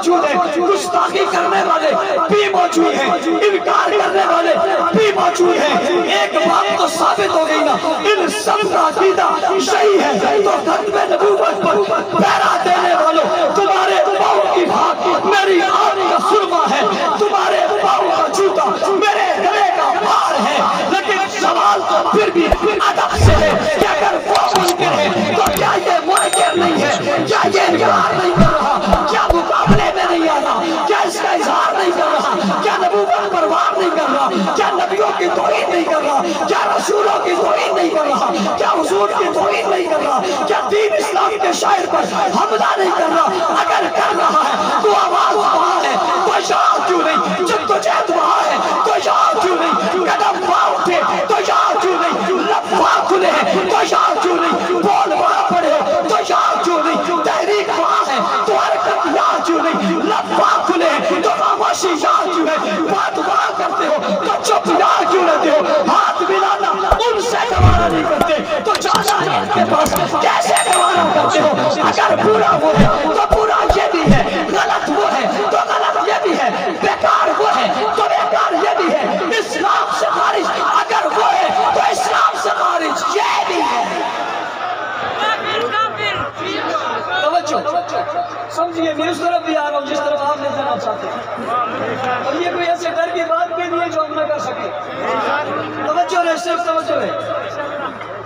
موجود ہیں، گستاخی کرنے والے بھی موجود ہیں، انکار کرنے والے بھی موجود ہیں۔ ایک بات تو ثابت ہو گئی نا، ان سب کا عقیدہ صحیح ہے تو ختم نبوت پر پہرا دینے والوں، تمہارے پاؤں کی بھاگ میری آنکھ کا سرما ہے، تمہارے پاؤں کا جوتا میرے گلے کا بار ہے۔ لیکن سوال تو پھر بھی ادب سے ہے کہ اگر وہ منکر ہے تو کیا یہ منکر نہیں ہے؟ کیا یہ انکار نہیں کر رہا؟ کیا مقابلے میں نہیں آ رہا؟ کیا اس کا اظہار نہیں کر رہا؟ کیا نبوت پر وار نہیں کر رہا؟ کیا نبیوں کی توہین نہیں کر رہا؟ کیا رسولوں کی توہین نہیں کر رہا؟ کیا حضور کی توہین نہیں کر رہا؟ کیا دین اسلام کے شاعر پر حملہ نہیں کر رہا؟ اگر کر رہا ہے تو آواز وہاں ہے، تو یہاں کیوں نہیں؟ جب تجھے وہاں ہے تو یہاں کیوں نہیں؟ قدم وہاں اٹھے تو یہاں کیوں نہیں؟ لب وہاں کھلے تو یہاں کیوں نہیں؟ بول وہاں پڑے تو یہاں کیوں نہیں؟ تحریک وہاں ہے تو حرکت یہاں کیوں نہیں؟ لب وہاں کھلے تو خاموشی یہاں کیوں ہے؟ بات وہاں کرتے ہو تو چپ یہاں کیوں رہتے ہو؟ ہاتھ ملانا ان سے گوارا نہیں کرتے تو جانا ہے ان کے پاس کیسے گوارا کرتے ہو؟ اگر پورا وہ ہے تو پورا یہ بھی ہے، غلط وہ ہے تو غلط یہ بھی ہے، بیکار وہ ہے تو بیکار یہ بھی ہے، اسلام سے خارج اگر وہ ہے تو اسلام سے خارج یہ بھی ہے۔ توجہ سمجھئے، میں اس طرف بھی آ رہا ہوں جس طرف آپ نظر آنا چاہتے ہیں، اور یہ کوئی ایسے ڈر کی بات بھی نہیں ہے جو ہم نہ کر سکے۔ توجہ رہے، صرف توجہ رہے،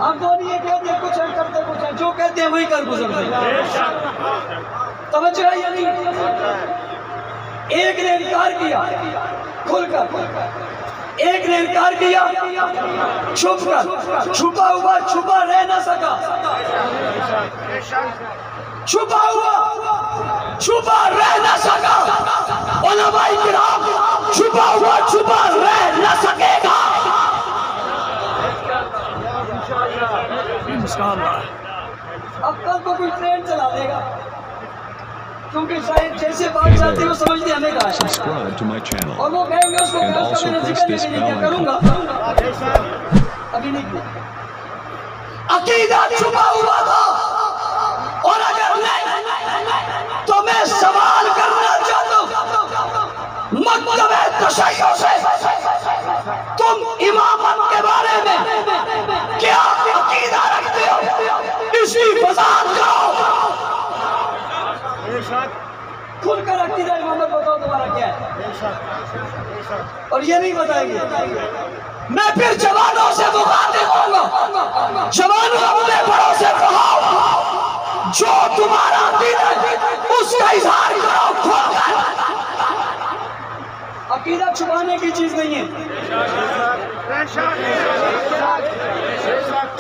ہم تو نہیں یہ کہتے ہیں کچھ ہے کرتے کچھ ہے، جو کہتے ہیں وہی کر گزرتے ہیں۔ توجہ ہے یا نہیں؟ ایک نے انکار کیا کھل کر، ایک نے انکار کیا چھپ کر، چھپا ہوا چھپا رہ نہ سکا، چھپا ہوا چھپا رہ نہ سکا۔ علماء کرام، چھپا ہوا چھپا رہ نہ سکے گا۔ اب کل کو کوئی ٹرین چلا دے گا، کیونکہ شاید جیسے بات چاہتے ہیں وہ سمجھتے ہمیں کہا ہے، اور وہ کہیں گے اس کو کہ اس کا میں نے ذکر نہیں کیا، کروں گا ابھی نہیں کیا۔ عقیدہ چھپا ہوا تھا، اور اگر نہیں تو میں سوال کرنا چاہتا ہوں مکتب تشیع سے، تم امامت کے بارے میں کیا عقیدہ رکھتے ہو؟ اسی وضاحت کرو، کھل کر عقیدہ امامت بتاؤ تمہارا کیا ہے، اور یہ نہیں بتائیں گے۔ میں پھر جوانوں سے مخاطب ہوں گا، جوانوں اپنے بڑوں سے کہو جو تمہارا عقیدہ ہے اس کا اظہار کرو کھل کر۔ عقیدہ چھپانے کی چیز نہیں ہے،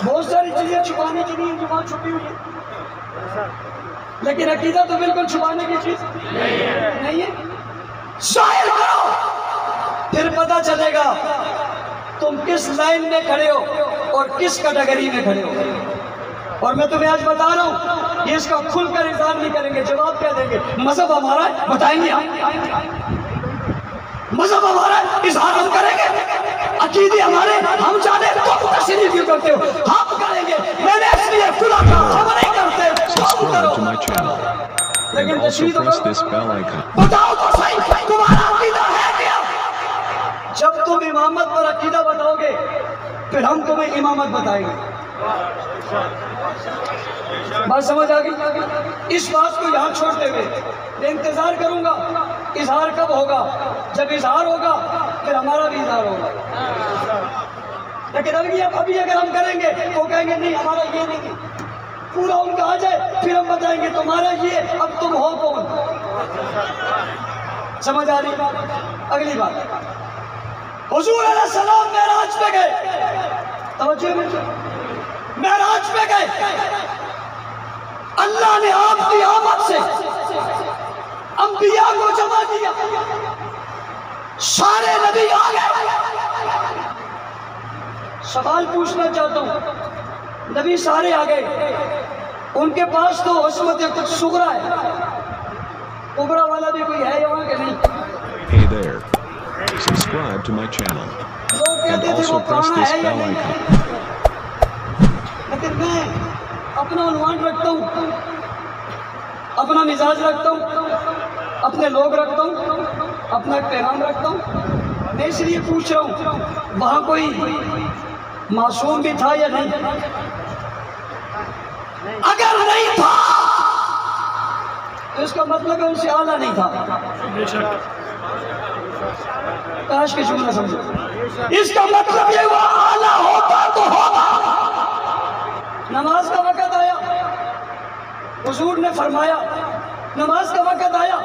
بہت ساری چیزیں چھپانے کی نہیں ہیں جو وہاں چھپی ہوئی ہیں، لیکن عقیدہ تو بالکل چھپانے کی چیز نہیں ہے۔ ظاہر کرو، پھر پتہ چلے گا تم کس لائن میں کھڑے ہو اور کس کیٹیگری میں کھڑے ہو۔ اور میں تمہیں آج بتا رہا ہوں، یہ اس کا کھل کر اظہار نہیں کریں گے، جواب کیا دیں گے؟ مذہب ہمارا ہے، بتائیں گے ہم، مذہب ہمارا ہے، اظہار ہم کریں گے، عقیدے ہمارے، ہم جانے تم تشریح کیوں کرتے ہو، ہم کریں گے، میں نے اس لیے کھلا کہا ہم نہیں کرتے، تم کرو، لیکن تشریح تو کرو، بتاؤ تو صحیح تمہارا عقیدہ ہے کیا؟ جب تم امامت پر عقیدہ بتاؤ گے پھر ہم تمہیں امامت بتائیں گے۔ بات سمجھ آ گئی؟ اس بات کو یہاں چھوڑتے ہوئے میں انتظار کروں گا اظہار کب ہوگا؟ جب اظہار ہوگا پھر ہمارا بھی اظہار ہوگا، لیکن ابھی اگر ہم کریں گے تو کہیں گے نہیں ہمارا یہ نہیں، پورا ان کا آ جائے پھر ہم بتائیں گے تمہارا یہ، اب تم ہو کون؟ سمجھ آ رہی بات؟ اگلی بات، حضور علیہ السلام معراج پہ گئے، توجہ میں معراج پہ گئے، اللہ نے آپ کی آمد سے انبیاء کو جمع کیا، سارے نبی آ گئے۔ سوال پوچھنا چاہتا ہوں، نبی سارے آ گئے، ان کے پاس تو عصمت کچھ صغرا ہے، کبرا والا بھی کوئی ہے یہاں کہ نہیں؟ Hey there. Subscribe to my channel. And also press this bell icon. لیکن میں اپنا عنوان رکھتا ہوں، اپنا مزاج رکھتا ہوں، اپنے لوگ رکھتا ہوں، اپنا پیغام رکھتا ہوں. میں اس لیے پوچھ رہا ہوں وہاں کوئی معصوم بھی تھا یا نہیں؟ اگر نہیں تھا تو اس کا مطلب ہے ان سے اعلیٰ نہیں تھا. کاش کے جملہ سمجھو. اس کا مطلب یہ وہ اعلیٰ ہوتا تو ہوگا. نماز کا وقت آیا، حضور نے فرمایا نماز کا وقت آیا.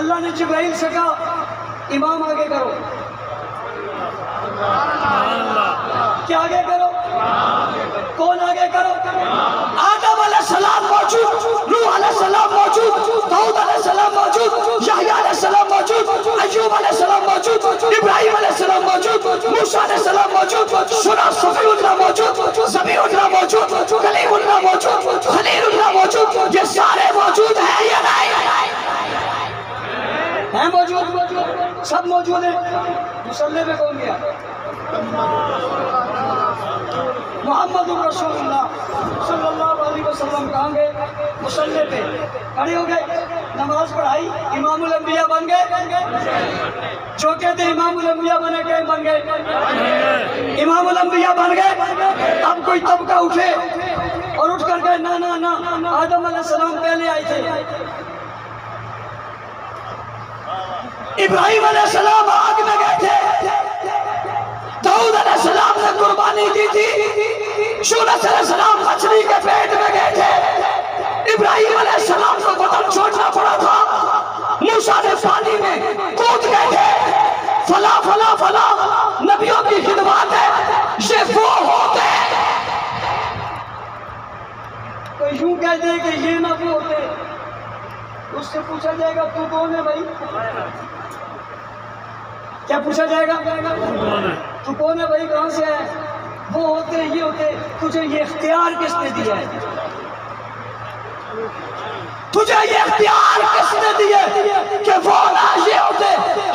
اللہ نے جبرائیل سے کہا امام آگے کرو. کیا آگے کرو؟ کون آگے کرو؟ آدم علیہ السلام موجود، نوح علیہ السلام موجود، داؤد علیہ السلام موجود، یحییٰ علیہ السلام موجود، ایوب علیہ السلام موجود، ابراہیم علیہ السلام موجود، موسیٰ علیہ السلام موجود، سنا صفی اللہ موجود، ذبیح اللہ موجود، کلیم اللہ موجود، خلیل اللہ موجود. یہ سارے موجود ہیں یا نہیں؟ ہیں موجود، سب موجود ہیں. مصلی پہ کون گیا؟ محمد رسول اللہ صلی اللہ علیہ وسلم کہاں گئے؟ مصلی پہ کھڑے ہو گئے، نماز پڑھائی، امام الانبیاء بن گئے. جو کہتے ہیں امام الانبیاء بنے گئے، بن گئے امام الانبیاء بن گئے. اب کوئی طبقہ اٹھے اور اٹھ کر گئے نا آدم علیہ السلام پہلے آئے تھے، ابراہیم علیہ السلام آگ میں گئے تھے، داؤد علیہ السلام نے قربانی کی تھی، یونس علیہ السلام مچھلی کے پیٹ میں گئے تھے، ابراہیم علیہ السلام کو بدن چھوڑنا پڑا تھا، موسیٰ نے پانی میں کود گئے تھے. فلا فلا فلا نبیوں کی خدمات ہے، یہ وہ ہوتے ہیں. تو یوں کہتے ہیں کہ یہ نہ وہ ہوتے. اس سے پوچھا جائے گا تو کون ہے بھائی؟ کیا پوچھا جائے گا؟ تو کون ہے بھائی، کہاں سے ہے؟ وہ ہوتے یہ ہوتے. تجھے یہ اختیار کس نے دیا ہے؟ تجھے یہ اختیار کس نے دیا کہ وہ نہ یہ ہوتے؟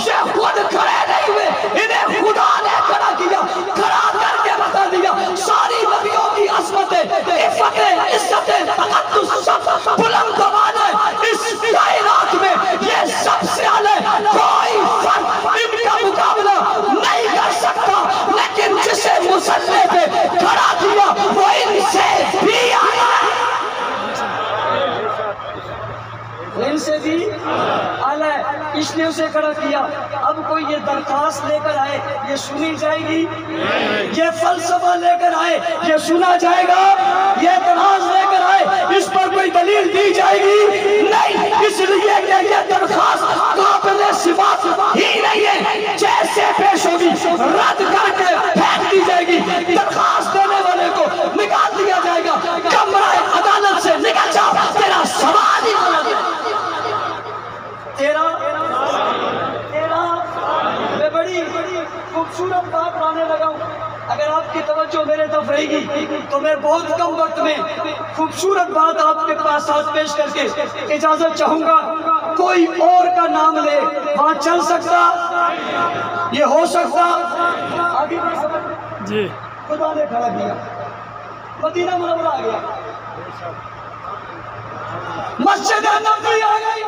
یہ خود کھڑے نہیں ہوئے، انہیں خدا نے کھڑا کیا، کھڑا کر کے بتا دیا ساری نبیوں کی عظمتیں، عفتیں، عزتیں، تقدس سب بلند بمان ہے اس کائنات میں. یہ سب سے اعلیٰ، کوئی فرد ان کا مقابلہ نہیں کر سکتا. لیکن جسے مصلی پہ کھڑا کیا وہ ان سے بھی اعلیٰ ہے، ان سے بھی اعلیٰ ہے. اس نے اسے کھڑا کیا. اب کوئی یہ درخواست لے کر آئے، یہ سنی جائے گی؟ یہ فلسفہ لے کر آئے، یہ سنا جائے گا؟ یہ اعتراض لے کر آئے، اس پر کوئی دلیل دی جائے گی؟ نہیں. اس لیے کہ یہ درخواست قابل ثبات ہی نہیں ہے. جیسے پیش ہوگی رد کر کے پھینک دی جائے گی. درخواست دینے والے کو نکال دیا جائے گا، کمرہ عدالت سے نکل جا، تیرا سوال ہی غلط ہے. میں بڑی خوبصورت بات لانے لگا ہوں. اگر آپ کی توجہ میرے طرف رہے گی تو میں بہت کم وقت میں خوبصورت بات آپ کے پاس ساتھ پیش کر کے اجازت چاہوں گا. کوئی اور کا نام لے، وہاں چل سکتا، یہ ہو سکتا. آگے جی خدا نے کھڑا کیا، مدینہ منورہ آ گیا، مسجد نبوی آ گئی،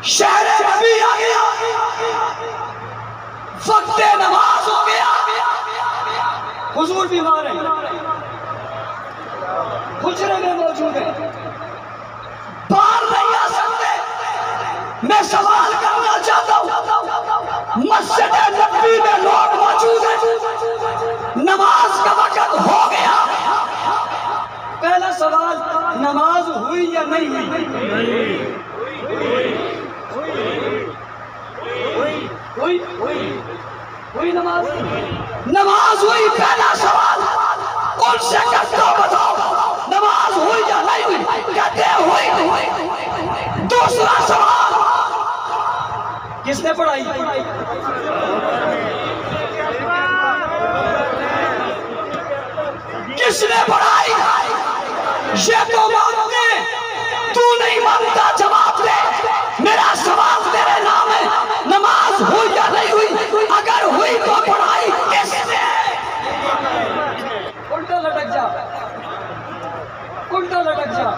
شہر نبی آ گیا، وقت نماز ہو گیا. حضور بیمار ہیں، حجرے میں موجود ہیں، باہر نہیں آ سکتے. میں سوال کرنا چاہتا ہوں، مسجد نبوی میں لوگ موجود ہیں، نماز کا وقت ہو گیا. پہلا سوال، نماز ہوئی یا نہیں ہوئی؟ ہوئی نماز ہوئی. پہلا سوال ان سے کرتا ہوں، بتاؤ نماز ہوئی یا نہیں ہوئی؟ کہتے ہیں ہوئی. دوسرا سوال، کس نے پڑھائی؟ کس نے پڑھائی؟ یہ تو مانتے، تو نہیں مانتا. جواب دے، میرا سوال تیرے نام ہے. نماز ہوئی یا نہیں ہوئی؟ اگر ہوئی تو پڑھائی کس نے؟ الٹا لٹک جا، الٹا لٹک جا.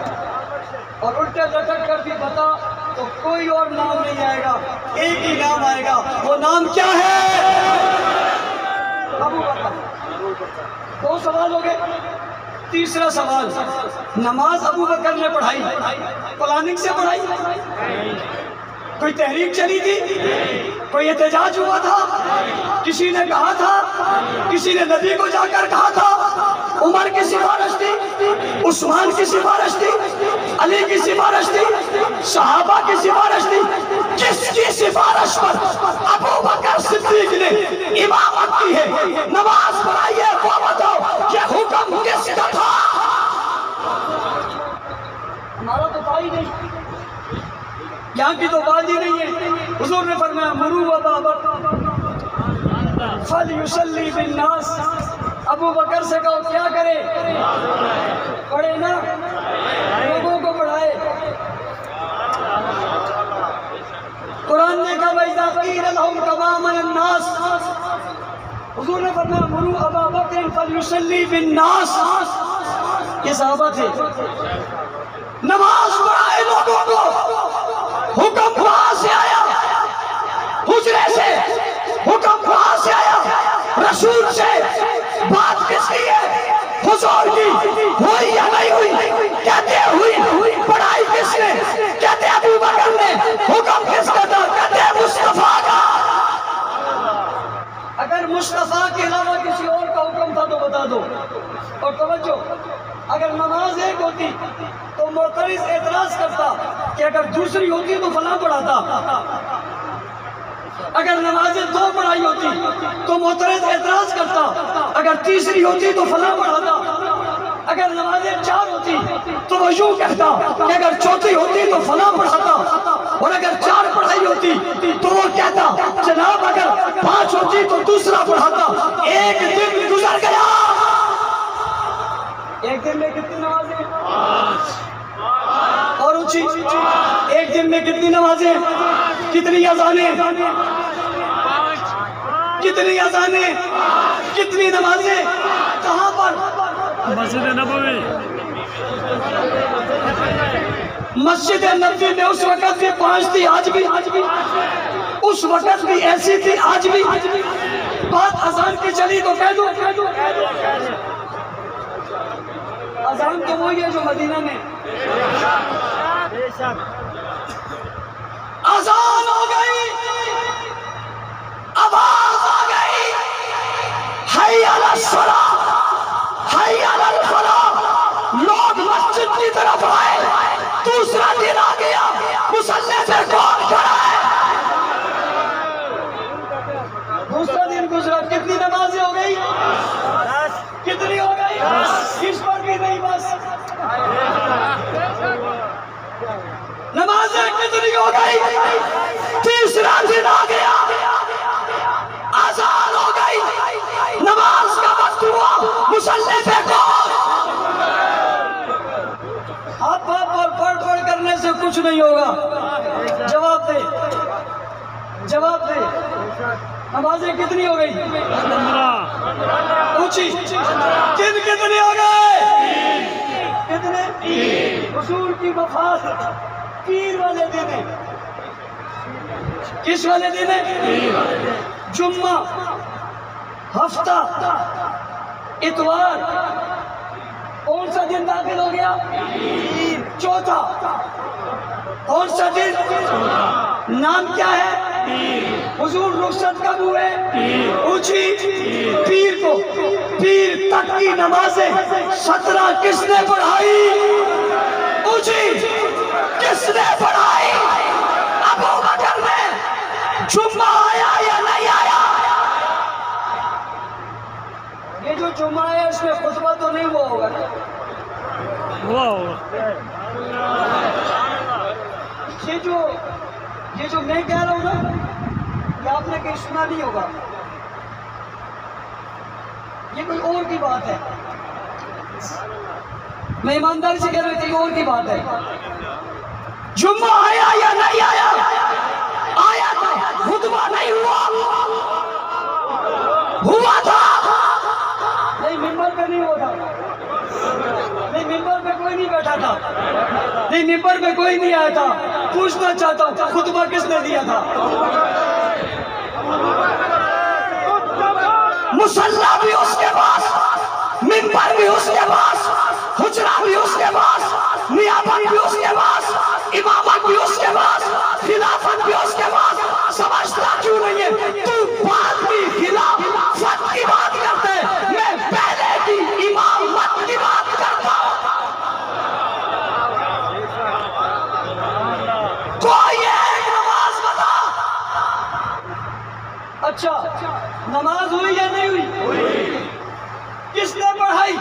اور الٹے لٹک کر بھی بتا تو کوئی اور نام نہیں آئے گا، ایک ہی نام آئے گا، وہ نام کیا ہے؟ ابو بکر۔ 2 سوال ہو گئے۔ تیسرا سوال، نماز ابو بکر نے پڑھائی، پلاننگ سے پڑھائی؟ کوئی تحریک چلی تھی؟ کوئی احتجاج ہوا تھا؟ کسی نے کہا تھا؟ کسی نے نبی کو جا کر کہا تھا؟ عمر کی سفارش تھی؟ عثمان کی سفارش تھی؟ علی کی سفارش تھی؟ صحابہ کی سفارش تھی؟ کس کی سفارش پر ابو بکر صدیق نے امامت کی ہے، نماز پڑھائی ہے؟ وہ بتاؤ، یہ حکم کس کا تھا؟ ہمارا تو بھائی نہیں، یہاں کی تو بات ہی نہیں ہے۔ حضور نے فرمایا مرو ابا بکر فلیصلی بالناس، ابو بکر سے کہو کیا کرے؟ پڑھے نا، لوگوں کو پڑھائے۔ قرآن نے کہا وَإِذَا قِيلَ لَهُمْ كَمَا آمَنَ النَّاسُ، حضور نے فرمایا مرو ابا بکر فلیصلی بالناس۔ یہ صحابہ تھے، نماز پڑھائے لوگوں کو، حکم وہاں سے آیا، حجرے سے حکم وہاں سے آیا، رسول سے بات کس کی ہے؟ حضور کی ہوئی یا نہیں ہوئی؟ کہتے ہوئی، پڑھائی کس نے؟ کہتے ابو بکر نے۔ حکم کس کا تھا؟ کہتے مصطفیٰ کا۔ اگر مصطفیٰ کے علاوہ کسی اور کا حکم تھا تو بتا دو۔ اور توجہ، اگر نماز ایک ہوتی تو معترض اعتراض کرتا کہ اگر دوسری ہوتی تو فلاں پڑھاتا، اگر نمازیں 2 پڑھائی ہوتی تو معترض اعتراض کرتا، اگر تیسری ہوتی تو فلاں پڑھاتا، اگر نمازیں 4 ہوتی تو وہ یوں کہتا کہ اگر چوتھی ہوتی تو فلاں پڑھاتا، اور اگر 4 پڑھائی ہوتی تو وہ کہتا جناب اگر 5 ہوتی تو دوسرا پڑھاتا۔ ایک دن گزر گیا، ایک دن میں کتنی نمازیں؟ 5۔ اور اونچی، ایک دن میں کتنی نمازیں؟ کتنی اذانیں؟ 5۔ کتنی اذانیں؟ کتنی نمازیں؟ کہاں پر؟ مسجد نبوی۔ مسجد نبوی میں اس وقت بھی 5 تھی، آج بھی اس وقت بھی ایسی تھی، آج بھی۔ بات اذان کی چلی تو کہہ دو، اذان تو وہی ہے جو مدینہ میں۔ اذان ہو گئی، آواز آ گئی، حی علی الصلاۃ، حی علی الفلاح، لوگ مسجد کی طرف آئے۔ دوسرا دن آ گیا، مصلی پہ کون کھڑا ہے؟ دوسرا دن گزرا، کتنی نمازیں ہو گئی؟ کتنی ہو گئی؟ اس پر بھی نہیں، بس نمازیں کتنی ہو گئی؟ تیسرا دن آ گیا، آزان ہو گئی، نماز کا وقت ہوا، مصلی پہ کون؟ ہاتھ اور پڑھ کرنے سے کچھ نہیں ہوگا، جواب دے، جواب دے۔ نمازیں کتنی ہو گئی؟ 15۔ اونچی، دن کتنے ہو گئے؟ کتنے؟ حضور کی وفات پیر والے دن ہے۔ کس والے دن ہے؟ جمعہ، ہفتہ، اتوار، کون سا دن داخل ہو گیا؟ چوتھا، کون سا دن؟ نام کیا ہے؟ حضور رخصت کب ہوئے؟ اونچی، پیر کو، پیر تک کی نمازیں 17 کس نے پڑھائی؟ اونچی، کس نے پڑھائی؟ ابو بکر نے۔ جمعہ آیا یا نہیں آیا؟ یہ جو جمعہ ہے اس میں خطبہ تو نہیں ہوا ہوگا؟ یہ جو میں کہہ رہا ہوں نا، یہ آپ نے کہیں سنا نہیں ہوگا، یہ کوئی اور کی بات ہے۔ میں ایمانداری سے کہہ رہا ہوں کوئی اور کی بات ہے۔ جمعہ آیا یا نہیں آیا؟ آیا تھا، خطبہ نہیں ہوا؟ ہوا تھا؟ نہیں، ممبر پہ نہیں ہوا تھا، نہیں ممبر پہ کوئی نہیں بیٹھا۔ بیٹھا تھا؟ نہیں، منبر میں کوئی نہیں آیا تھا. پوچھنا چاہتا ہوں خطبہ کس نے دیا تھا؟ مصلی بھی اس کے پاس، منبر بھی اس کے پاس، حجرہ بھی اس کے پاس، نیابت بھی اس کے پاس، امامت بھی اس کے پاس، خلافت بھی اس کے پاس. سمجھتا کیوں نہیں ہے؟ تو بعد کی خلافت کی بات کرتے ہیں، میں پہلے کی امامت کی بات کرتا ہوں. کوئی ایک نماز بتا. اچھا، نماز ہوئی یا نہیں ہوئی؟ کس نے پڑھائی؟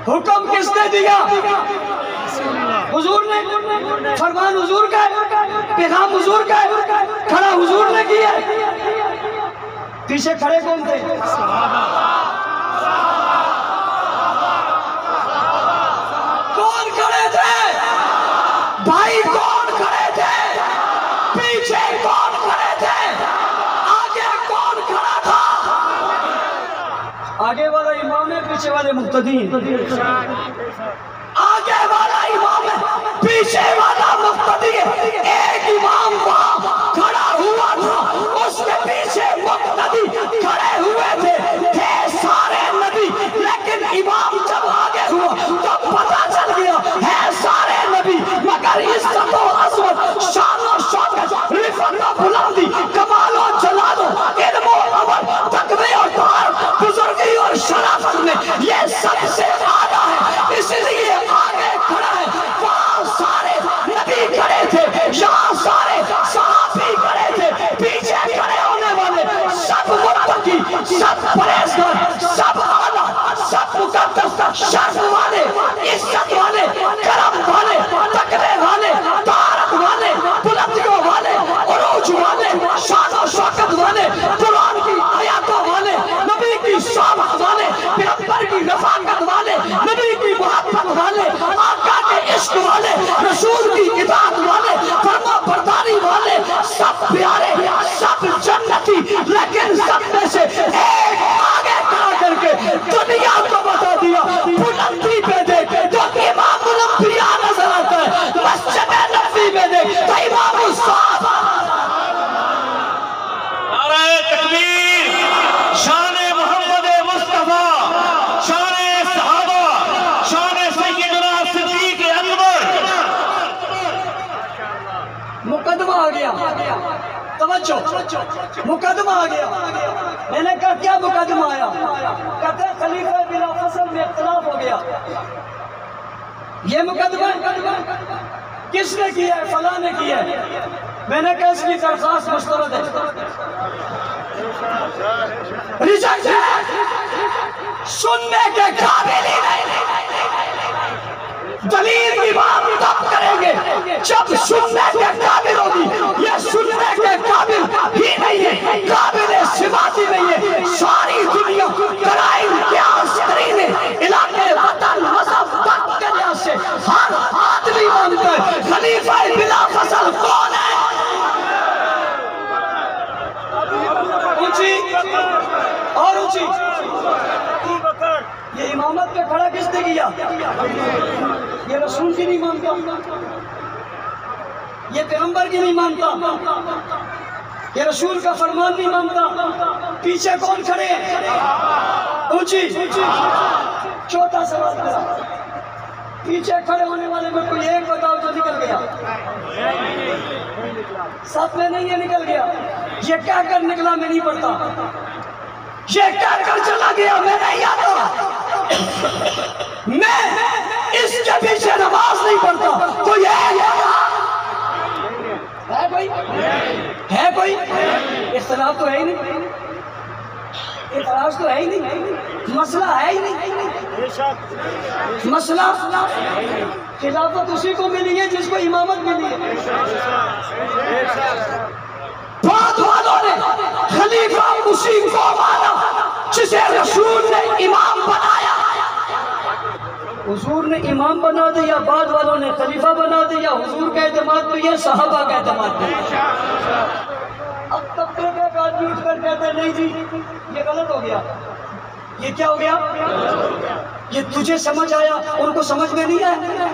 حکم کس نے دیا؟ حضور نے. فرمان حضور کا ہے، پیغام حضور کا ہے، کھڑا حضور نے کیا ہے. پیچھے کھڑے کون تھے؟ کون کھڑے تھے بھائی؟ کون کھڑے تھے؟ پیچھے کون کھڑے تھے؟ آگے کون کھڑا تھا؟ آگے والا امام ہے، پیچھے والے مقتدی ہیں. آگے والا امام ہے، پیچھے والا مقتدی ہے. ایک امام وہاں کھڑا ہوا تھا، اس کے پیچھے مقتدی کھڑے ہوئے تھے سارے نبی. لیکن امام جب آگے ہوا تو پتہ چل گیا ہے سارے نبی، مگر عزت و عظمت، شان و شوکت، رفعت و بلندی، کمال و جلال و علم و عمل، تقوی اور طہارت، بزرگی اور شرافت میں یہ سب سے اعلیٰ ہے، اس لیے آگے کھڑا ہے. وہاں سارے نبی کھڑے تھے، یہاں سارے صحابی کھڑے تھے. پیچھے کھڑے ہونے والے سب متقی، سب پرہیزگار، سب اعلیٰ، سب مقدس، شرف والے، عزت والے، کرم والے، تقوی والے، طہارت والے، بلندیوں والے، عروج والے، شان و شوکت والے، قرآن کی آیاتوں والے، نبی کی صحبت والے، پیغمبر کی رفاقت والے، نبی کی محبت والے، آقا کے عشق والے، رسول کی اطاعت والے، فرما برداری والے، سب پیارے، سب جنتی. لیکن سب میں سے ایک آگے کھڑا کر کے دنیا کو بتا دیا، بلندی پہ دیکھ تو امام الانبیاء نظر آتا ہے، مسجد نبوی میں دیکھ تو امام الصحابہ. نعرہ تکبیر، شان محمد مصطفیٰ، شان صحابہ، شان سیدنا صدیق اکبر. مقدمہ آ گیا، توجہ، مقدمہ آ گیا. میں نے کہا کیا مقدمہ آیا؟ کہتے ہیں خلیفہ بلا فصل میں اختلاف ہو گیا. یہ مقدمہ کس نے کیا ہے؟ فلاں نے کیا ہے. میں نے کہا اس کی درخواست مسترد ہے، ریجیکٹ ہے، سننے کے قابل ہی نہیں. دلیل کی بات تب کریں گے جب سننے کے قابل ہوگی. یہ سننے کے قابل ہی نہیں ہے، قابل سماعتی نہیں ہے. ساری دنیا کرائم قیاس ترین علاقے، وطن، مذہب، وقت کے لحاظ سے ہر آدمی مانتا ہے خلیفہ بلا فصل کون ہے. اونچی اور اونچی. یہ امامت پہ کھڑا کس نے کیا؟ یہ رسول کی نہیں مانتا، یہ پیغمبر کی نہیں مانتا، یہ رسول کا فرمان نہیں مانتا. پیچھے کون کھڑے ہیں؟ اونچی. چوتھا سوال کرا، پیچھے کھڑے ہونے والے میں کوئی ایک بتاؤ جو نکل گیا. سب میں نہیں، یہ نکل گیا. یہ کیا کر نکلا میں نہیں پڑھتا، یہ کیا کر چلا گیا میں نہیں آتا. میں اس کے پیچھے نماز نہیں پڑھتا. تو یہ ہے کوئی؟ ہے کوئی؟ اختلاف تو ہے ہی نہیں، اعتراض تو ہے ہی نہیں، مسئلہ ہے ہی نہیں. مسئلہ خلافت اسی کو ملی ہے جس کو امامت ملی ہے. بعد والوں نے خلیفہ اسی کو مانا جسے رسول نے امام بنایا. حضور نے امام بنا دیا، بعد والوں نے خلیفہ بنا دیا. حضور کا اعتماد بھی ہے، صحابہ کا اعتماد بھی ہے. اب طبقے کے آدمی اٹھ کر کہتے ہیں نہیں جی یہ غلط ہو گیا. یہ کیا ہو گیا؟ یہ تجھے سمجھ آیا، ان کو سمجھ میں نہیں آیا،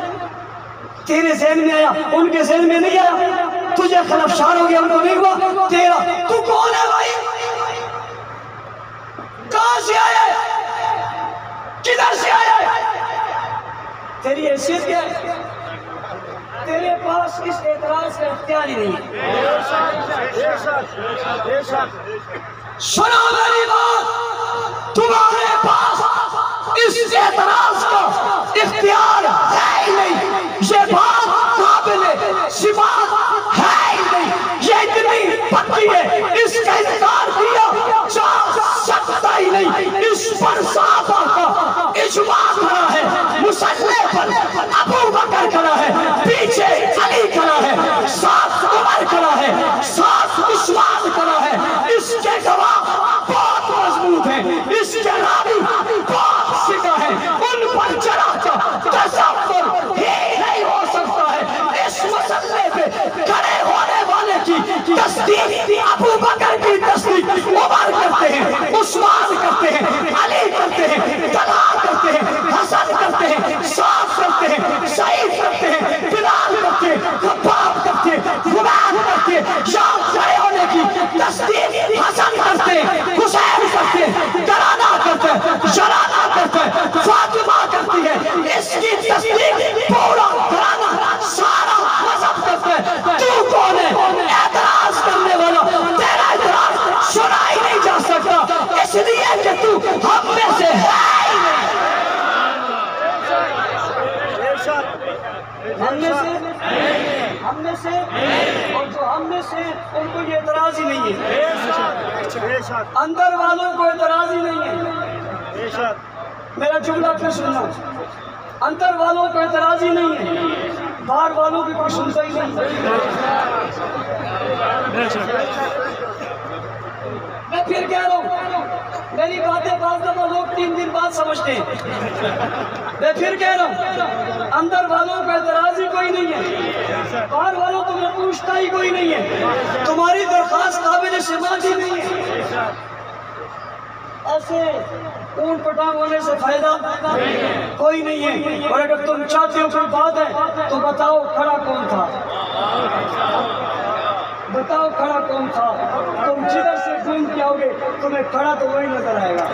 تیرے ذہن میں آیا، ان کے ذہن میں نہیں آیا، تجھے خلفشار ہو گیا، ان کو نہیں ہوا، تیرا تو کون ہے بھائی؟ کہاں سے آیا ہے؟ کدھر سے آیا ہے؟ تیری حیثیت کیا ہے؟ تیرے پاس اس اعتراض کا اختیار ہی نہیں ہے۔ سنو میری بات، تمہارے پاس اس اعتراض کا اختیار ہے ہی نہیں، یہ بات قابل سماعت ہے ہی نہیں، یہ اتنی پکی ہے، اس کا انکار کیا جا سکتا ہی نہیں، اس پر صحابہ کا اجماع کھڑا ہے، مصلی پر ابو بکر کھڑا ہے، پیچھے علی کھڑا ہے، ساتھ عمر کھڑا ہے، ساتھ عثمان کھڑا ہے، اس کے گواہ بہت مضبوط ہیں، اس کے راوی بہت سکھا ہے، ان پر جرح کا تصور ہی نہیں ہو سکتا ہے۔ اس مسئلے پہ کھڑے ہونے والے کی تصدیق ابو بکر کی تصدیق عمر کرتے ہیں، عثمان کرتے ہیں، علی کرتے ہیں، طلحہ کرتے ہیں، حسن کرتے ہیں، سعد کرتے ہیں، سعید کرتے ہیں، بلال کرتے ہیں، خباب کرتے ہیں، خباب کرتے ہیں، یہاں کھڑے ہونے کی تصدیق حسن کرتے ہیں، حسین کرتے ہیں، کرانہ کرتے ہیں، شرانہ کرتے ہیں، فاطمہ کرتی ہے، اس کی تصدیق پورا کرانہ سارا مذہب کرتے ہیں۔ تو کون ہے اعتراض کرنے والا؟ تیرا اعتراض سنا ہی نہیں جا سکتا، اس لیے کہ تو ہم میں سے ہے ہی نہیں۔ ہم میں سے اور جو ہم میں سے ان کو یہ اعتراض ہی نہیں ہے، اندر والوں کو اعتراض ہی نہیں ہے۔ میرا جملہ پھر سننا، اندر والوں کو اعتراض ہی نہیں ہے، باہر والوں کی کوئی سنتا ہی نہیں۔ میں پھر کہہ رہا ہوں، میری باتیں بعض دفعہ لوگ 3 دن بعد سمجھتے ہیں، میں پھر کہہ رہا ہوں، اندر والوں کا اعتراض ہی کوئی نہیں ہے، باہر والوں کو میں پوچھتا ہی کوئی نہیں ہے، تمہاری درخواست قابل سماعت ہی نہیں ہے۔ ایسے اونٹ پٹانگ ہونے سے فائدہ کوئی نہیں ہے، اور اگر تم چاہتے ہو کوئی بات ہے تو بتاؤ کھڑا کون تھا، بتاؤ کھڑا کون تھا، تم جدھر سے گھوم کے آؤ گے تمہیں کھڑا تو وہی نظر آئے گا۔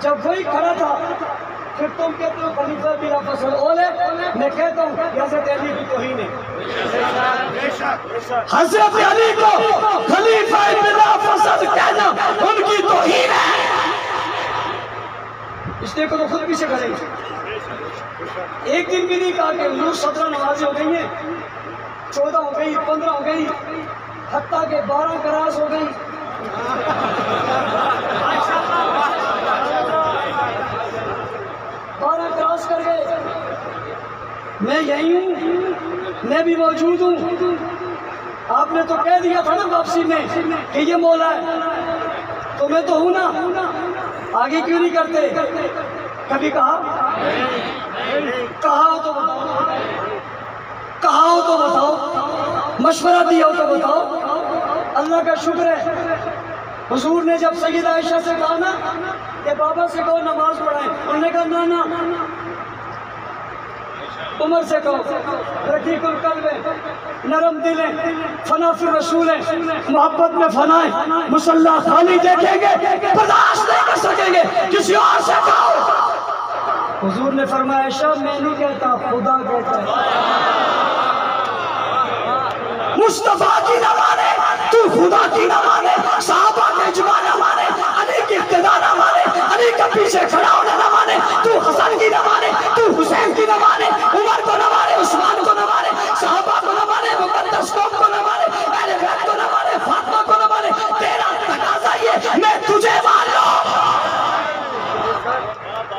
جب وہی کھڑا تھا پھر تم کہتے ہو خلیفہ بلا فصل اولے، میں کہتا ہوں حضرت علی کی توہین ہے، حضرت علی کو خلیفہ بلا فصل کہنا ان کی توہین ہے۔ اس نے کو تو خود پیچھے کریں گے، ایک دن بھی نہیں کہا کہ حضور 17 نمازیں ہو گئی ہیں، 14 ہو گئی، 15 ہو گئی، حتیٰ کہ 12 کراس ہو گئی، 12 کراس کر گئے، میں یہی ہوں، میں بھی موجود ہوں، آپ نے تو کہہ دیا تھا نا واپسی میں کہ یہ مولا ہے، تو میں تو ہوں نا، آگے کیوں نہیں کرتے؟ کبھی کہا ہو تو بتاؤ، کہا ہو تو بتاؤ، مشورہ دیا ہو تو بتاؤ۔ اللہ کا شکر ہے حضور نے جب سیدہ عائشہ سے کہا نا کہ بابا سے کہو نماز پڑھائیں، انہوں نے کہا نا، عمر سے کہو، رقیق القلب ہے، نرم دل ہے، فنا فی الرسول ہے، محبت میں فنا ہے، مصلی خالی دیکھیں گے برداشت نہیں کر سکیں گے، کسی اور سے کہو۔ حضور نے فرمایا عائشہ میں نہیں کہتا، خدا کہتا ہے، مصطفیٰ کی نہ مانے تو خدا کی نہ مانے، صحابہ کے اجماع نہ مانے، علی کی اقتداء نہ مانے، علی کا پیچھے کھڑا ہونا نہ مانے، تو حسن کی نہ مانے، تو حسین کی نہ مانے، عمر کو نہ مانے، عثمان کو نہ مانے، صحابہ کو نہ مانے، مقدس قوم کو نہ مانے، اہل بیت کو نہ مانے، فاطمہ کو نہ مانے، تیرا تقاضا یہ میں تجھے مان لوں۔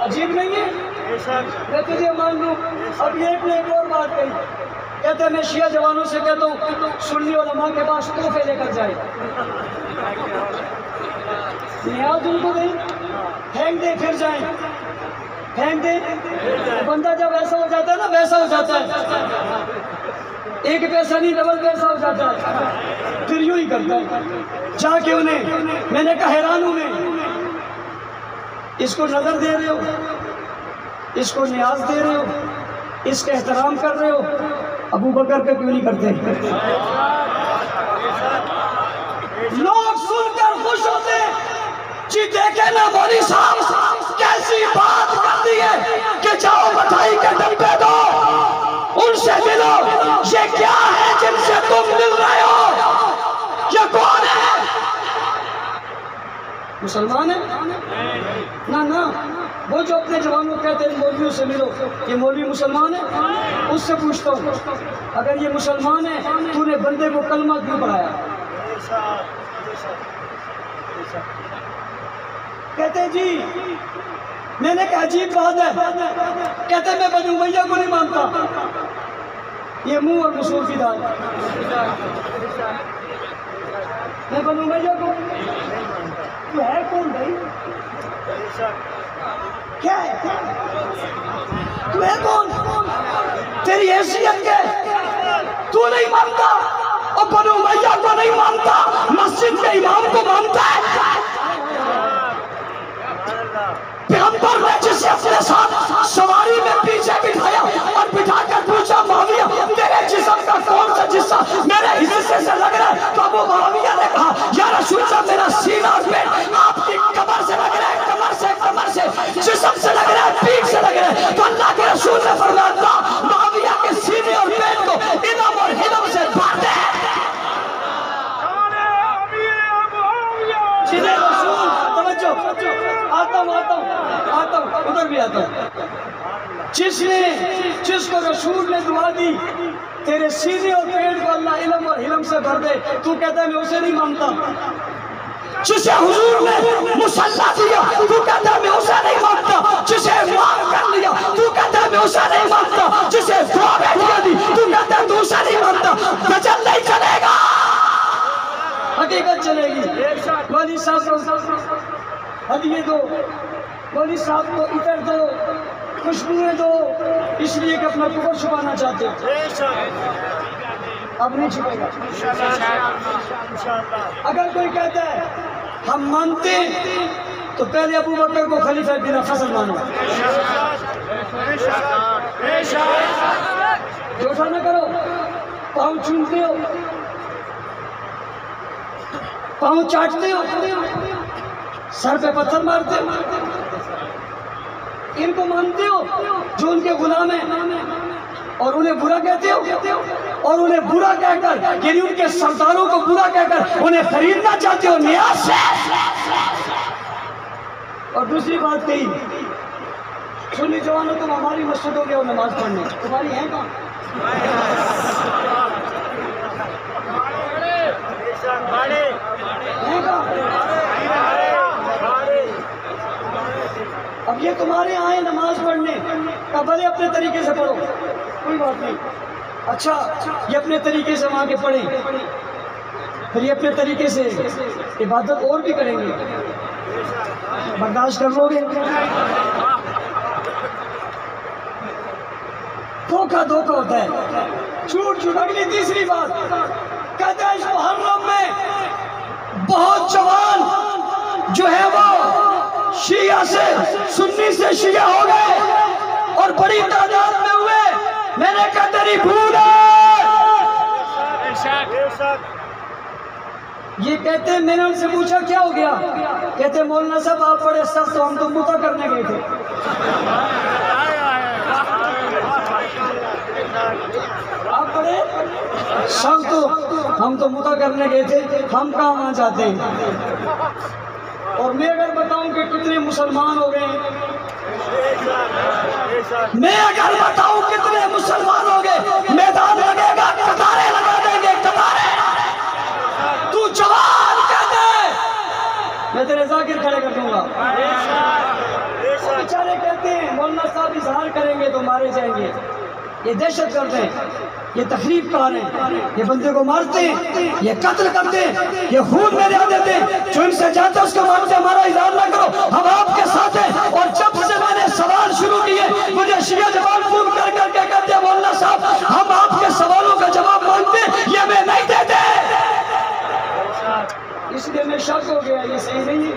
عجیب نہیں ہے؟ میں تجھے مان لوں۔ اب یہ ایک اور بات کہی، کہتے ہیں میں شیعہ جوانوں سے کہتا ہوں سنی علماء کے پاس تحفے لے کر جائے، نیاز ان کو دیں، پھینک دیں پھر جائیں، پھینک دیں، بندہ جب ایسا ہو جاتا ہے نا ویسا ہو جاتا ہے، ایک پیسہ نہیں ڈبل پیسہ ہو جاتا ہے، پھر یوں ہی کرتا ہے۔ جا کے انہیں میں نے کہا حیران ہوں میں اس کو نظر دے رہے ہو، اس کو نیاز دے رہے ہو، اس کا احترام کر رہے ہو، ابو بکر پہ کیوں نہیں کرتے؟ لوگ سن کر خوش ہوتے جی دیکھے نا مولوی صاحب کیسی بات کر دی ہے کہ جاؤ مٹھائی کے ڈبے دو، ان سے ملو، یہ کیا ہے جن سے تم مل رہے ہو؟ یہ کون ہے؟ مسلمان ہے؟ نہ وہ جو اپنے جوانوں کہتے ہیں مولویوں سے ملو، یہ مولوی مسلمان ہے؟ اس سے پوچھتا ہوں اگر یہ مسلمان ہے تو نے بندے کو کلمہ کیوں پڑھایا؟ کہتے جی میں نے کہا عجیب بات ہے، کہتے میں بنو امیہ کو نہیں مانتا، یہ منہ اور مسور کی دال، میں بنو امیہ کو، تو ہے کون بھائی؟ کیا ہے؟ تو ہے کون؟ تیری حیثیت کیا ہے؟ تو نہیں مانتا اور بنو امیہ کو نہیں مانتا، مسجد کے امام کو مانتا ہے؟ پیغمبر نے جسے اپنے ساتھ سواری میں پیچھے بٹھایا اور بٹھا کر پوچھا معاویہ تیرے جسم کا کون سا حصہ میرے حصے سے لگ رہا ہے؟ تو ابو معاویہ نے کہا یا رسول اللہ میرا سینہ اور پیٹ آپ کی کمر سے لگ رہا ہے، کمر سے جسم سے لگ رہا ہے، پیٹ سے لگ رہا ہے۔ تو اللہ کے رسول نے فرمایا تھا معاویہ کے سینے اور پیٹ کو علم اور حلم سے بھر دے۔ سیدھے رسول توجہ آتا ہوں ادھر بھی آتا ہوں، جس کو رسول نے دعا دی تیرے سینے اور پیٹ کو اللہ علم اور حلم سے بھر دے، تو کہتا ہے میں اسے نہیں مانتا۔ جسے حضور نے مصلی دیا تو کہتا ہے میں اسے نہیں مانتا، جسے مار کر لیا تو کہتا ہے میں اسے نہیں مانتا، جسے دعا بیٹھیا دی تو کہتا ہے تو اسے نہیں مانتا۔ دجل نہیں چلے گا، حقیقت چلے گی۔ مولوی صاحب کو ہدیے دو، مولوی صاحب کو عطر دو، خوشبوئیں دو، اس لیے کہ اپنا کفر چھپانا چاہتے ہیں۔ اب نہیں چھپے گا۔ اگر کوئی کہتا ہے ہم مانتے ہیں تو پہلے ابو بکر کو خلیفہ بنا فضل مانو۔ جھوٹا نہ کرو، پاؤں چومتے ہو، پاؤں چاٹتے ہو، سر پہ پتھر مارتے ہو، ان کو مانتے ہو جو ان کے غلام ہیں اور انہیں برا کہتے ہو، اور انہیں برا کہہ کر یعنی ان کے سرداروں کو برا کہہ کر انہیں خریدنا چاہتے ہو نیاز سے۔ اور دوسری بات کہی سنی جوانوں تم ہماری مسجدوں کے نماز پڑھنے، تمہاری ہیں کہاں؟ اب یہ تمہارے آئے نماز پڑھنے، بھلے اپنے طریقے سے پڑھو کوئی بات نہیں، اچھا یہ اپنے طریقے سے وہاں کے پڑھیں، پھر یہ اپنے طریقے سے عبادت اور بھی کریں گے، برداشت کر لو گے؟ دھوکہ ہوتا ہے، جھوٹ۔ اگلی تیسری بات کہتے ہیں اس محرم میں بہت جوان جو ہے وہ شیعہ سے سنی سے شیعہ ہو گئے اور بڑی تعداد میں ہوئے، میں نے کہا تیری بھول ہے۔ یہ کہتے ہیں میں نے ان سے پوچھا کیا ہو گیا، کہتے ہیں مولانا صاحب آپ بڑے سخت ہو، ہم تو مطع کرنے گئے تھے۔ آپ بڑے سخت ہو، ہم تو مطع کرنے گئے تھے، ہم کہاں وہاں جاتے ہیں۔ اور میں اگر بتاؤں کہ کتنے مسلمان ہو گئے، میں اگر بتاؤں کتنے مسلمان ہو گئے، میدان لگے گا، قطاریں لگا دیں گے، قطاریں۔ تو جوان کہتے میں تیرے ذاکر کھڑے کر دوں گا۔ بیچارے کہتے ہیں مولانا صاحب اظہار کریں گے تو مارے جائیں گے، یہ دہشت گرد ہیں، یہ تخریب کار ہیں، یہ بندے کو مارتے ہیں، یہ قتل کرتے ہیں، یہ خون میں لے دیتے ہیں، جو ان سے جاتے ہیں اس کے مانتے ہمارا اظہار نہ کرو، ہم آپ کے ساتھ ہیں۔ اور جب سے میں نے سوال شروع کیے مجھے شیعہ جوان فون کر کے کہتے ہیں مولانا صاحب ہم آپ کے سوالوں کا جواب مانگتے ہیں، یہ میں نہیں دیتے۔ اس لیے میں شک ہو گیا یہ صحیح نہیں ہے،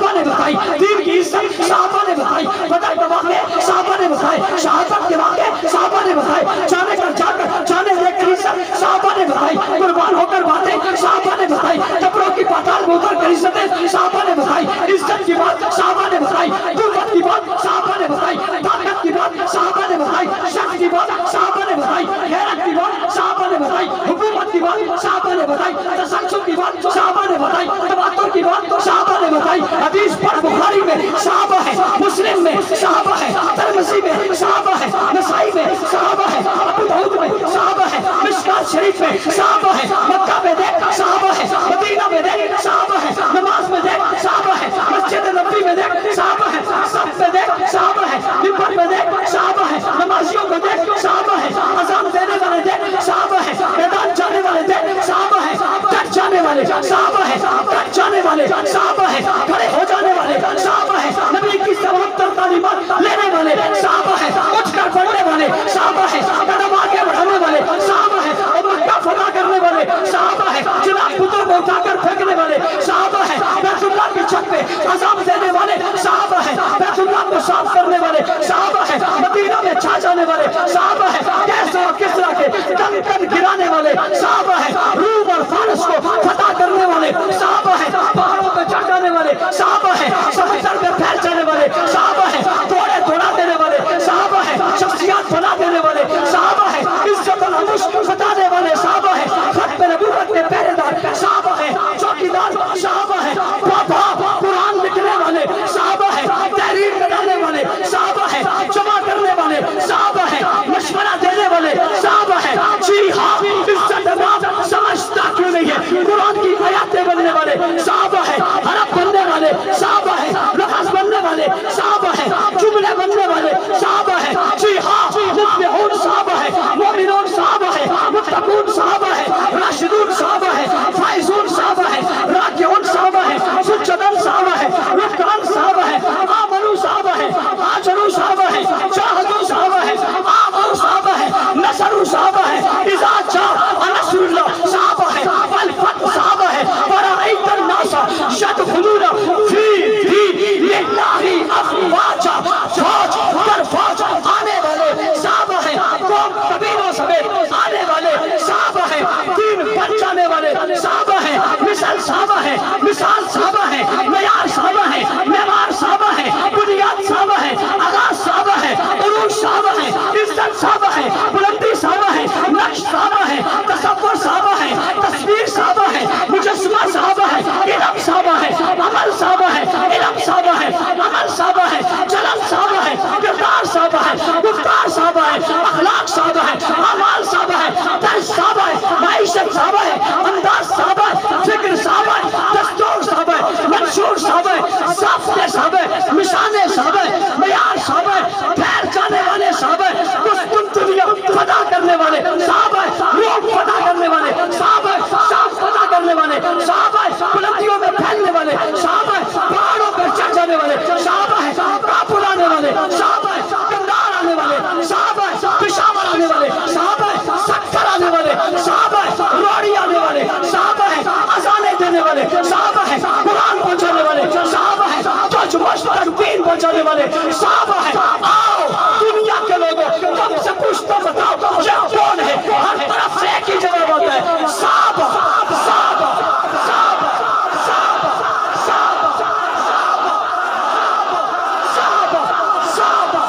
صحابہ نے بتائی، دین کی عزت صحابہ نے بتائی، بدر کے واقعے صحابہ نے بتائے، شہادت کے واقعے صحابہ نے بتائے، جانے کر جا کر جانے دے کر عزت صحابہ نے بتائی، قربان ہو کر باتیں صحابہ نے بتائی، قبروں کی پاتال میں اتر کر عزتیں صحابہ نے بتائی، عزت کی بات صحابہ نے بتائی، قوت کی بات صحابہ نے بتائی، طاقت کی بات صحابہ نے بتائی، شخص کی بات صحابہ نے بتائی، غیرت کی بات صحابہ نے بتائی، حکومت کی بات صحابہ نے بتائی، تسلسل کی بات صحابہ نے بتائی، تواتر کی بات صحابہ نے بتائی، حدیث پڑھ بخاری میں صحابہ ہے، مسلم میں صحابہ ہے، ترمذی میں صحابہ ہے، نسائی میں صحابہ ہے، ابو داؤد میں صحابہ ہے، مشکات شریف میں صحابہ ہے، مکہ میں دیکھ صحابہ ہے، مدینہ میں دیکھ صحابہ ہے، نماز میں دیکھ صحابہ ہے، مسجد نبوی میں دیکھ صحابہ ہے، صف میں دیکھ صحابہ ہے، منبر میں دیکھ صحابہ ہے، نمازیوں کو دیکھ صحابہ ہے، اذان دینے والے دیکھ صحابہ ہے، میدان جانے والے دیکھ صحابہ ہے، ڈٹ جانے والے صحابہ ہے، ڈٹ جانے والے صحابہ ہے، کھڑے ہو جانے والے صحابہ ہے، نبی کی سبقت تعلیمات لینے والے صحابہ ہے، اٹھ کر پڑھنے والے صحابہ ہے، قدم آگے بڑھانے والے صحابہ ہے، اور مکہ فتح کرنے والے صحابہ ہے، جناب پتر کو اٹھا کر پھینکنے والے صحابہ ہے، بیت اللہ کی چھت پہ عذاب دینے والے صحابہ ہے، بیت اللہ کو صاف کرنے والے صحابہ ہے، مدینہ میں چھا جانے والے صحابہ ہے، کیسر اور کسرا کے تن تن گرانے والے صحابہ ہے، روم اور فارس کو فتح کرنے والے صحابہ ہے، پہاڑوں پہ چڑھ جانے والے صحابہ ہے، سمندر میں پھیل جانے والے صحابہ ہے، توڑے توڑا دینے والے صحابہ ہے، شخصیات بنا دینے والے صحابہ ہے، عزت العمش بتانے والے صحابہ ہے، ختم نبوت کے پہرے دار صحابہ ہے، چوکیدار صحابہ ہے، بابا قرآن لکھنے والے صحابہ ہے، تحریر بنانے والے صحابہ ہے، جمع کرنے والے صحابہ ہے، مشورہ دینے والے صحابہ ہے، جی ہاں عزت نام سمجھتا کیوں نہیں ہے، قرآن کی آیاتیں بننے والے صحابہ ہے، حرف بننے والے صحابہ ہے، لفظ بننے والے صحابہ ہے، جملے بننے والے صحابہ ہے، جی ہاں مفلحون صحابہ ہے، مومنون صحابہ ہے، متقون صحابہ ہے، راشدون صحابہ ہے، فائزون صحابہ ہے، راکعون صحابہ ہے، سجدن صحابہ ہے، رکعان صحابہ ہے، آمنو صحابہ ہے، آجرو صحابہ ہے، جاہدو صحابہ ہے، آمنو صحابہ ہے، نصرو صحابہ ہے، اذا جاء نصر اللہ صحابہ ہے، والفتح صحابہ ہے، ورأیت الناس يدخلون فی دین اللہ افواجا، فوج در فوج آنے والے صحابہ ہیں، قوم قبیلوں سمیت آنے والے صحابہ ہیں، دین بن جانے والے صحابہ ہیں، مثال صحابہ ہیں، مثال صحابہ ہیں، معیار صحابہ ہیں، معمار صحابہ ہیں، بنیاد صحابہ ہیں، آغاز صحابہ ہیں، عروج صحابہ ہیں، عزت صحابہ ہیں، بلندی صحابہ ہیں، نقش صحابہ ہیں، تصور صحابہ ہیں، تصویر صحابہ ہیں، مجسمہ صحابہ ہیں، علم صحابہ ہیں، عمل صحابہ ہیں، علم صحابہ ہیں، عمل صحابہ ہیں، چلن صحابہ ہیں، کردار صحابہ ہیں، گفتار صحابہ ہیں، اخلاق صحابہ ہیں، اعمال صحابہ ہیں، درس صحابہ ہیں، معیشت صحابہ ہیں، انداز صحابہ ہیں، فکر صحابہ ہیں، دستور صحابہ ہیں، منشور صحابہ ہیں، ضابطے صحابہ ہیں، نشانے صحابہ ہیں، معیار صحابہ ہیں، پھیل جانے والے صحابہ ہیں، قسطنطنیہ فتح کرنے والے صحابہ ہیں، روم فتح کرنے والے صحابہ ہیں، شام فتح کرنے والے صحابہ ہیں، بلندیوں میں پھیلنے والے صحابہ ہیں، پہاڑوں پر چڑھ جانے والے صحابہ ہیں، کابل آنے والے صحابہ ہیں، کندہار آنے والے صحابہ ہیں، پشاور آنے والے صحابہ ہیں، سکر آنے والے صحابہ ہیں، روڑی آنے والے صحابہ ہیں، اذانیں دینے والے صحابہ ہیں، قرآن پہنچانے والے صحابہ ہیں، تجھ مشتق دین پہنچانے والے صحابہ ہیں۔ آؤ دنیا کے لوگوں تم سے پوچھتا بتاؤ یہ کون ہے؟ ہر طرف سے ایک ہی جواب آتا ہے صحابہ صحابہ صحابہ صحابہ صحابہ صحابہ صحابہ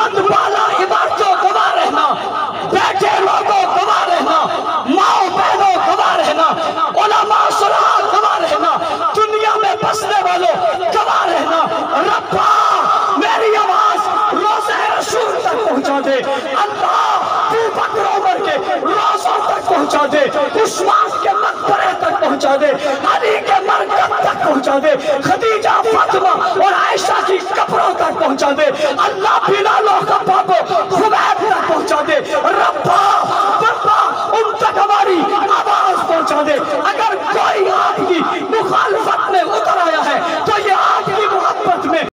بلند بالا عمارتوں گواہ رہنا، بیٹھے لوگوں گواہ رہنا، ماؤں بہنوں گواہ رہنا، علماء صلاح گواہ رہنا، دنیا میں بسنے والوں گواہ رہنا۔ ربا میری آواز روزہ رسول تک پہنچا دے، اللہ ابو بکر عمر کے روزوں تک پہنچا دے، عثمان کے مقبرے تک پہنچا دے، علی کے مرکز تک پہنچا دے، خدیجہ فاطمہ اور عائشہ کی قبروں تک پہنچا دے، اللہ بلال و خباب و خبیب تک پہنچا دے۔ ربا